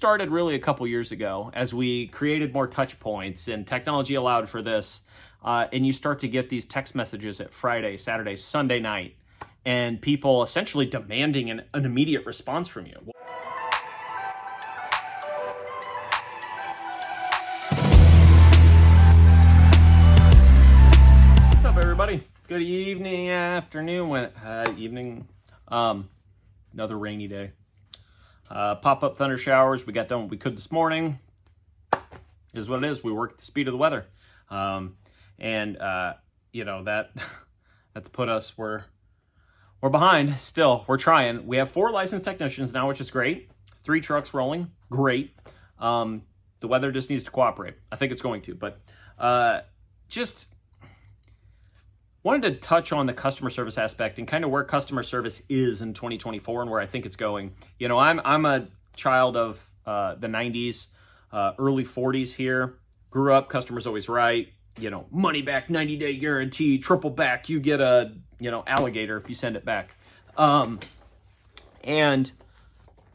started really a couple years ago as we created more touch points and technology allowed for this. And you start to get these text messages at Friday, Saturday, Sunday night, and people essentially demanding an immediate response from you. What's up, everybody? Good evening, afternoon, evening. Another rainy day. Pop-up thunder showers. We got done what we could this morning. Is what it is. We work at the speed of the weather. You know, that's put us, we're behind still. We're trying. We have 4 licensed technicians now, which is great. 3 trucks rolling. Great. The weather just needs to cooperate. I think it's going to, but just wanted to touch on the customer service aspect and kind of where customer service is in 2024 and where I think it's going. You know, I'm a child of the 90s, early 40s here. Grew up, customer's always right. You know, money back, 90-day guarantee, triple back. You get a, alligator if you send it back. And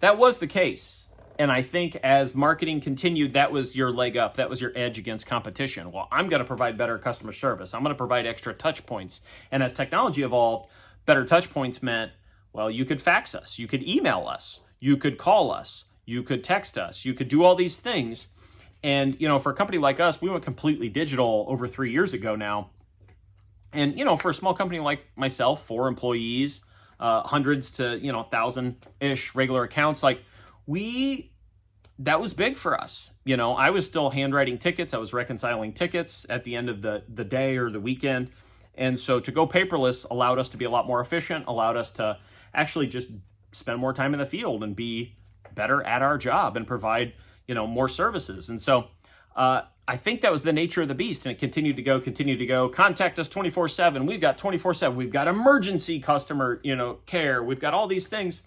that was the case. And I think as marketing continued, that was your leg up. That was your edge against competition. Well, I'm going to provide better customer service. I'm going to provide extra touch points. And as technology evolved, better touch points meant, well, you could fax us. You could email us. You could call us. You could text us. You could do all these things. And, for a company like us, we went completely digital over 3 years ago now. And, for a small company like myself, 4 employees, hundreds to, 1,000-ish regular accounts, that was big for us. I was still handwriting tickets. I was reconciling tickets at the end of the day or the weekend. And so to go paperless allowed us to be a lot more efficient, allowed us to actually just spend more time in the field and be better at our job and provide, more services. And so I think that was the nature of the beast, and it continued to go. Contact us 24/7. We've got 24/7. We've got emergency customer, care. We've got all these things.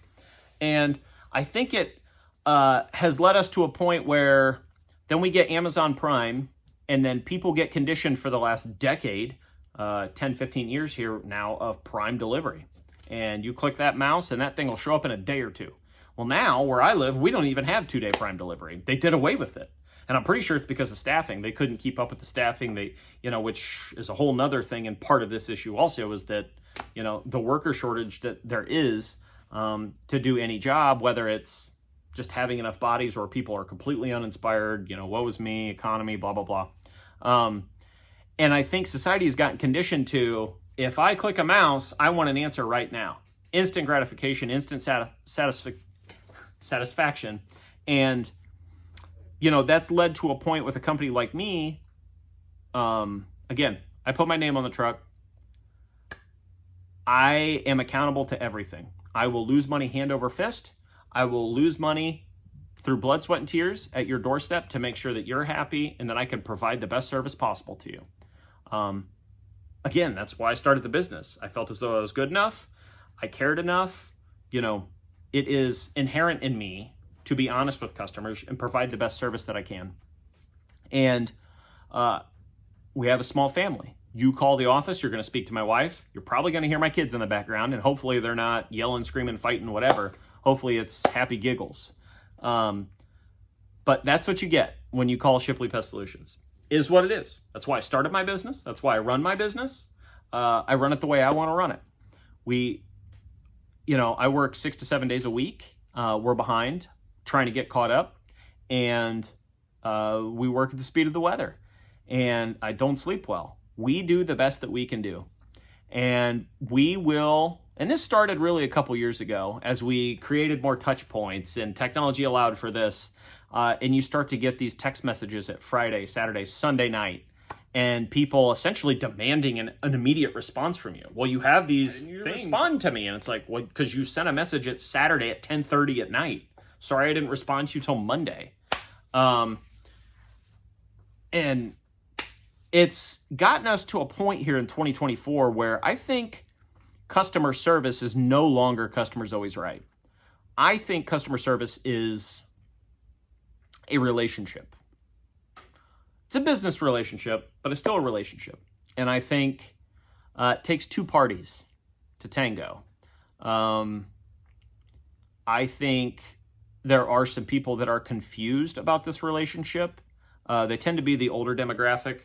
And I think it has led us to a point where then we get Amazon Prime, and then people get conditioned for the last decade, 10, 15 years here now of Prime delivery. And you click that mouse and that thing will show up in a day or two. Well, now where I live, we don't even have 2-day Prime delivery. They did away with it. And I'm pretty sure it's because of staffing. They couldn't keep up with the staffing, which is a whole nother thing. And part of this issue also is that, the worker shortage that there is to do any job, whether it's just having enough bodies or people are completely uninspired, woe is me, economy, blah, blah, blah. And I think society has gotten conditioned to, if I click a mouse, I want an answer right now. Instant gratification, instant satisfaction. And, that's led to a point with a company like me. Again, I put my name on the truck. I am accountable to everything. I will lose money hand over fist. I will lose money through blood, sweat, and tears at your doorstep to make sure that you're happy and that I can provide the best service possible to you. Again, that's why I started the business. I felt as though I was good enough. I cared enough. It is inherent in me to be honest with customers and provide the best service that I can. And we have a small family. You call the office, you're going to speak to my wife. You're probably going to hear my kids in the background, and hopefully they're not yelling, screaming, fighting, whatever. Hopefully it's happy giggles. But that's what you get when you call Shipley Pest Solutions, is what it is. That's why I started my business. That's why I run my business. I run it the way I want to run it. I work 6 to 7 days a week. We're behind, trying to get caught up. And we work at the speed of the weather. And I don't sleep well. We do the best that we can do. And we will... And this started really a couple years ago as we created more touch points and technology allowed for this. And you start to get these text messages at Friday, Saturday, Sunday night, and people essentially demanding an immediate response from you. Well, you have these things. Respond to me. And it's like, well, because you sent a message at Saturday at 10:30 at night. Sorry, I didn't respond to you till Monday. And it's gotten us to a point here in 2024 where I think customer service is no longer customer's always right. I think customer service is a relationship. It's a business relationship, but it's still a relationship. And I think it takes 2 parties to tango. I think there are some people that are confused about this relationship. They tend to be the older demographic,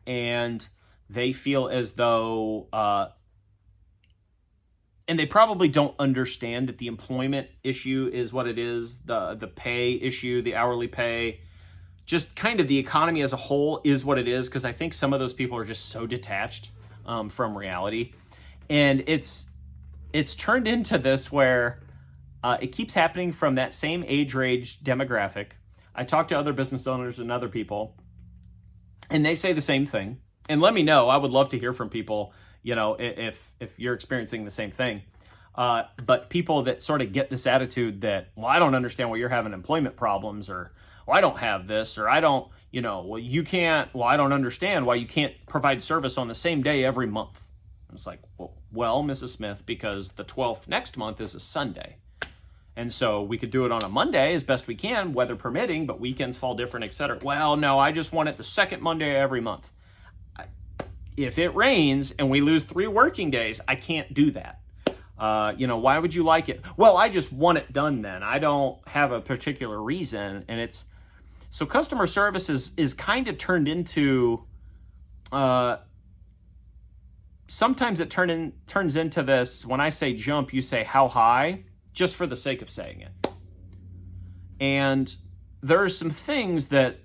and they feel as though, and they probably don't understand that the employment issue is what it is, the pay issue, the hourly pay, just kind of the economy as a whole is what it is, because I think some of those people are just so detached from reality. And it's turned into this where it keeps happening from that same age range demographic. I talk to other business owners and other people, and they say the same thing. And let me know. I would love to hear from people, if you're experiencing the same thing. But people that sort of get this attitude that, well, I don't understand why you're having employment problems, or, well, I don't have this, or I don't, well, you can't, well, I don't understand why you can't provide service on the same day every month. It's like, well, Mrs. Smith, because the 12th next month is a Sunday. And so we could do it on a Monday as best we can, weather permitting, but weekends fall different, etc. Well, no, I just want it the second Monday every month. If it rains and we lose 3 working days, I can't do that. Why would you like it? Well, I just want it done then. I don't have a particular reason. And so customer service is kind of turned into, sometimes it turns into this, when I say jump, you say how high, just for the sake of saying it. And there are some things that,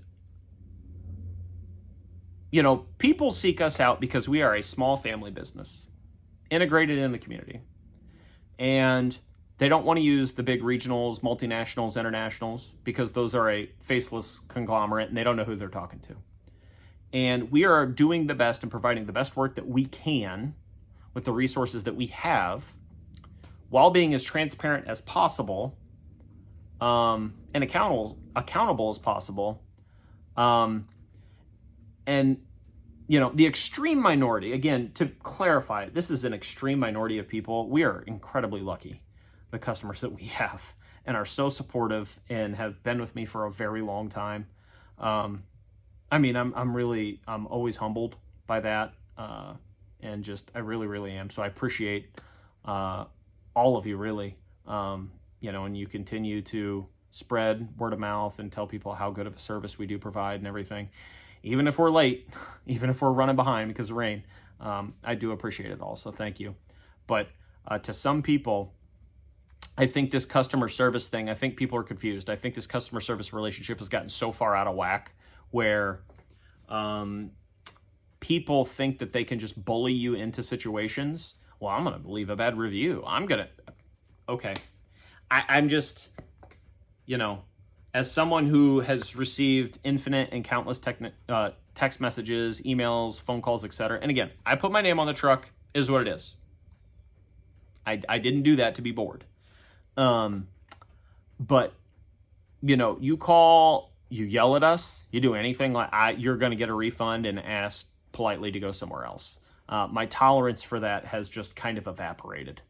people seek us out because we are a small family business, integrated in the community. And they don't want to use the big regionals, multinationals, internationals, because those are a faceless conglomerate and they don't know who they're talking to. And we are doing the best and providing the best work that we can with the resources that we have, while being as transparent as possible, and accountable as possible. And, the extreme minority, again, to clarify, this is an extreme minority of people. We are incredibly lucky, the customers that we have, and are so supportive and have been with me for a very long time. I'm always humbled by that. And just, I really, really am. So I appreciate, all of you, really, and you continue to spread word of mouth and tell people how good of a service we do provide and everything. Even if we're late, even if we're running behind because of rain, I do appreciate it all. So thank you. But to some people, I think this customer service thing, I think people are confused. I think this customer service relationship has gotten so far out of whack where people think that they can just bully you into situations. Well, I'm going to leave a bad review. Okay. I'm just, as someone who has received infinite and countless text messages, emails, phone calls, etc. And again, I put my name on the truck, is what it is. I didn't do that to be bored. But, you call, you yell at us, you do anything you're going to get a refund and ask politely to go somewhere else. My tolerance for that has just kind of evaporated.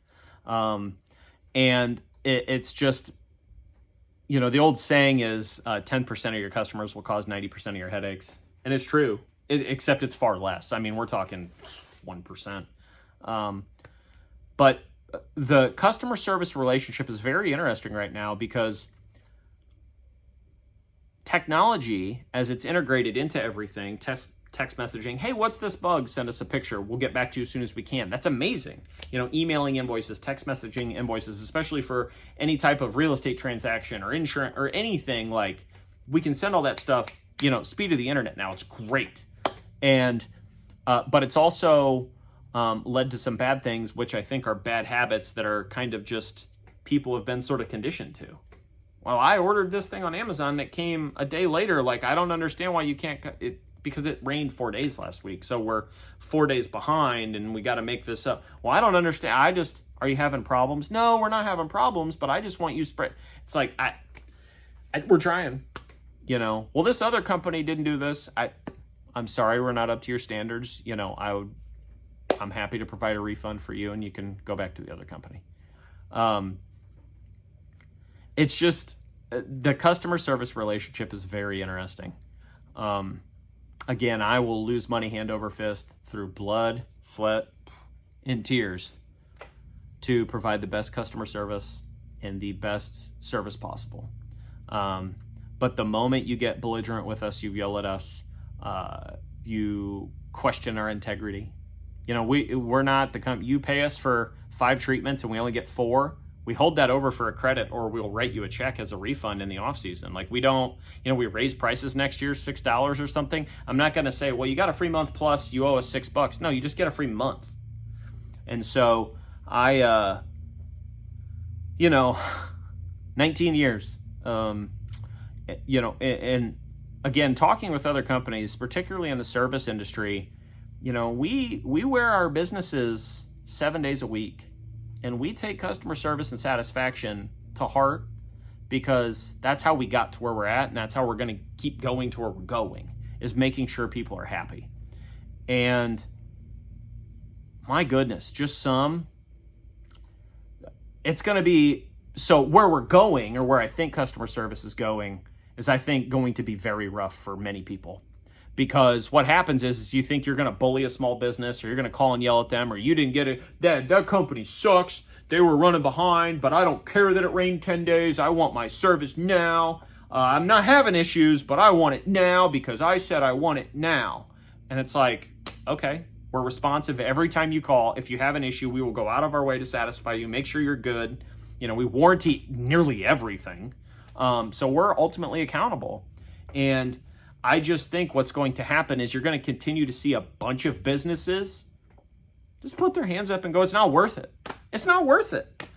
And it's just, the old saying is 10% of your customers will cause 90% of your headaches. And it's true, except it's far less. I mean, we're talking 1%. But the customer service relationship is very interesting right now because technology, as it's integrated into everything, text messaging, hey, what's this bug? Send us a picture. We'll get back to you as soon as we can. That's amazing. Emailing invoices, text messaging invoices, especially for any type of real estate transaction or insurance or anything, like we can send all that stuff, speed of the internet now. It's great. And, but it's also led to some bad things, which I think are bad habits that are kind of just people have been sort of conditioned to. Well, I ordered this thing on Amazon that came a day later. Like, I don't understand why you can't, because it rained 4 days last week. So we're 4 days behind and we got to make this up. Well, I don't understand. Are you having problems? No, we're not having problems, but I just want you spread. It's like, we're trying, well, this other company didn't do this. I'm sorry, we're not up to your standards. I'm happy to provide a refund for you and you can go back to the other company. It's just, the customer service relationship is very interesting. Again, I will lose money hand over fist through blood, sweat, and tears to provide the best customer service in the best service possible. But the moment you get belligerent with us, you yell at us, you question our integrity. You know, we're not the company. You pay us for 5 treatments and we only get 4. We hold that over for a credit, or we'll write you a check as a refund in the off season. Like, we don't, you know, we raise prices next year, $6 or something. I'm not going to say, well, you got a free month plus you owe us $6. No, you just get a free month. And so I, 19 years, and again, talking with other companies, particularly in the service industry, we wear our businesses 7 days a week, and we take customer service and satisfaction to heart, because that's how we got to where we're at, and that's how we're going to keep going to where we're going, is making sure people are happy. And my goodness, it's going to be, so where we're going, or where I think customer service is going, is I think going to be very rough for many people. Because what happens is you think you're going to bully a small business, or you're going to call and yell at them, or you didn't get it, that company sucks, they were running behind, but I don't care that it rained 10 days, I want my service now. I'm not having issues, but I want it now because I said I want it now. And it's like, okay, we're responsive every time you call. If you have an issue, we will go out of our way to satisfy you, make sure you're good. We warranty nearly everything. So we're ultimately accountable. And I just think what's going to happen is you're going to continue to see a bunch of businesses just put their hands up and go, it's not worth it. It's not worth it.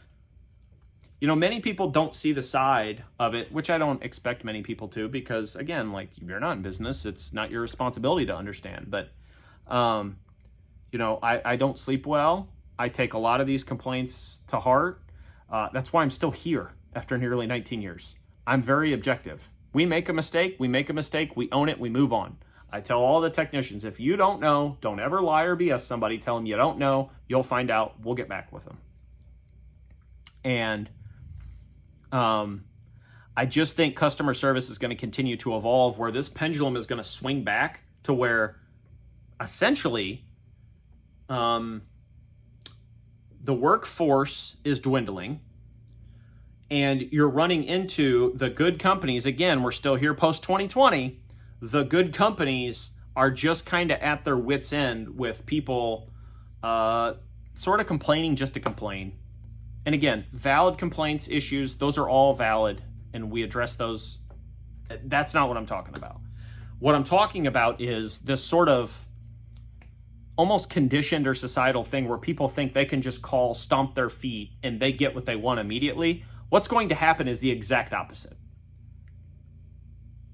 Many people don't see the side of it, which I don't expect many people to, because again, like, you're not in business. It's not your responsibility to understand. But, I don't sleep well. I take a lot of these complaints to heart. That's why I'm still here after nearly 19 years. I'm very objective. We make a mistake, we own it, we move on. I tell all the technicians, if you don't know, don't ever lie or BS somebody. Tell them you don't know, you'll find out, we'll get back with them. And I just think customer service is going to continue to evolve, where this pendulum is going to swing back to where essentially the workforce is dwindling, and you're running into the good companies. Again, we're still here post 2020. The good companies are just kind of at their wits' end with people sort of complaining just to complain. And again, valid complaints, issues, those are all valid, and we address those. That's not what I'm talking about. What I'm talking about is this sort of almost conditioned or societal thing where people think they can just call, stomp their feet, and they get what they want immediately. What's going to happen is the exact opposite.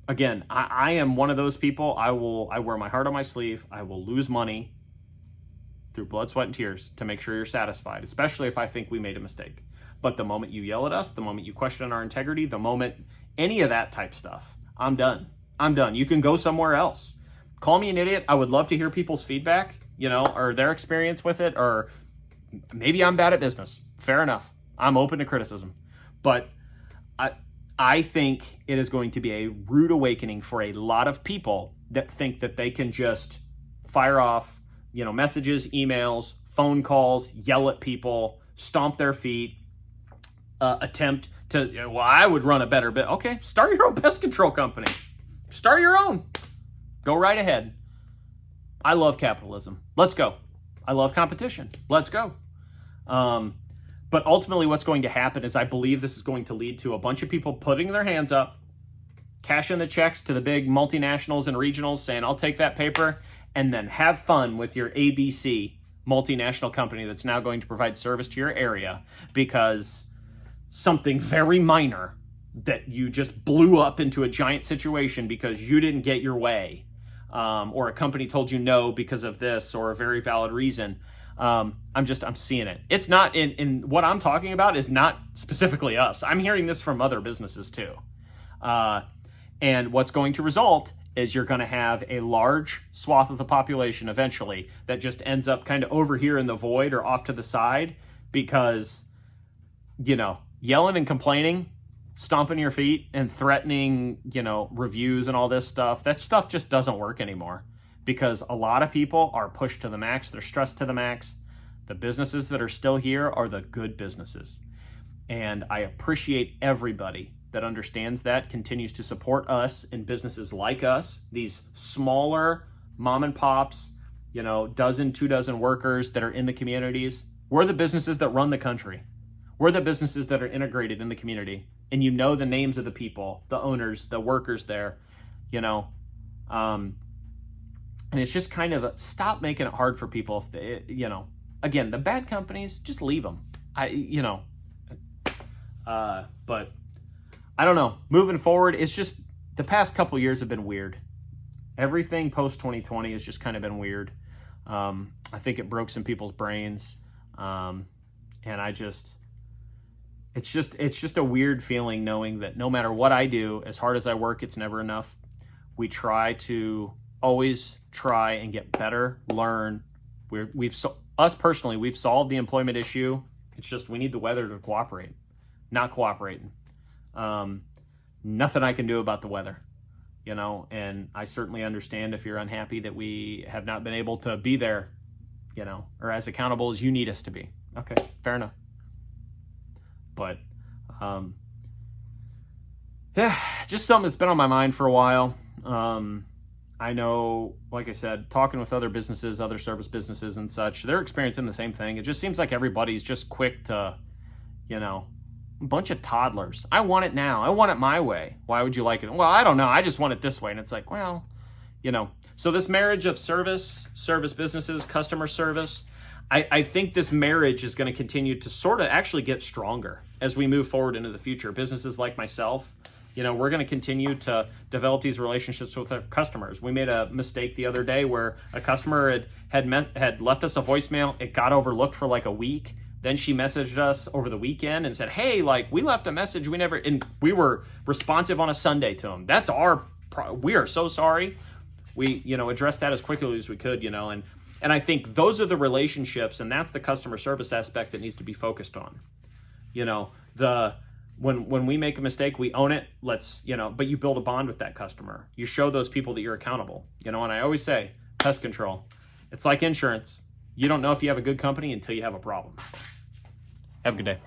Again, I am one of those people. I wear my heart on my sleeve. I will lose money through blood, sweat, and tears to make sure you're satisfied, especially if I think we made a mistake. But the moment you yell at us, the moment you question our integrity, the moment any of that type stuff, I'm done. You can go somewhere else. Call me an idiot. I would love to hear people's feedback, or their experience with it, or maybe I'm bad at business. Fair enough. I'm open to criticism. But I think it is going to be a rude awakening for a lot of people that think that they can just fire off, messages, emails, phone calls, yell at people, stomp their feet, attempt to, I would run a better bit. Okay, start your own pest control company. Start your own. Go right ahead. I love capitalism. Let's go. I love competition. Let's go. But ultimately what's going to happen is I believe this is going to lead to a bunch of people putting their hands up, cashing the checks to the big multinationals and regionals, saying, I'll take that paper, and then have fun with your ABC multinational company that's now going to provide service to your area, because something very minor that you just blew up into a giant situation because you didn't get your way, or a company told you no because of this or a very valid reason. I'm seeing it. It's not in what I'm talking about is not specifically us. I'm hearing this from other businesses too. And what's going to result is you're going to have a large swath of the population eventually that just ends up kind of over here in the void or off to the side because, yelling and complaining, stomping your feet and threatening, reviews and all this stuff, that stuff just doesn't work anymore. Because a lot of people are pushed to the max. They're stressed to the max. The businesses that are still here are the good businesses. And I appreciate everybody that understands that, continues to support us in businesses like us, these smaller mom and pops, dozen, 2 dozen workers that are in the communities. We're the businesses that run the country. We're the businesses that are integrated in the community. And the names of the people, the owners, the workers there, and it's just kind of stop making it hard for people. If they, again, the bad companies, just leave them. But I don't know. Moving forward, it's just the past couple years have been weird. Everything post 2020 has just kind of been weird. I think it broke some people's brains, and it's just a weird feeling knowing that no matter what I do, as hard as I work, it's never enough. We try to always try and get better, learn. Us personally, we've solved the employment issue. It's just we need the weather to cooperate. Not cooperating. Nothing I can do about the weather, and I certainly understand if you're unhappy that we have not been able to be there, or as accountable as you need us to be. Okay, fair enough. But, yeah, just something that's been on my mind for a while. I know, like I said, talking with other businesses, other service businesses and such, they're experiencing the same thing. It just seems like everybody's just quick to, a bunch of toddlers. I want it now. I want it my way. Why would you like it? Well, I don't know. I just want it this way. And it's like, well, so this marriage of service businesses, customer service, I think this marriage is going to continue to sort of actually get stronger as we move forward into the future. Businesses like myself, we're going to continue to develop these relationships with our customers. We made a mistake the other day where a customer had left us a voicemail. It got overlooked for like a week. Then she messaged us over the weekend and said, hey, we left a message. And we were responsive on a Sunday to them. That's we are so sorry. We, addressed that as quickly as we could, and I think those are the relationships, and that's the customer service aspect that needs to be focused on. When we make a mistake, we own it. But you build a bond with that customer. You show those people that you're accountable. And I always say, pest control, it's like insurance. You don't know if you have a good company until you have a problem. Have a good day.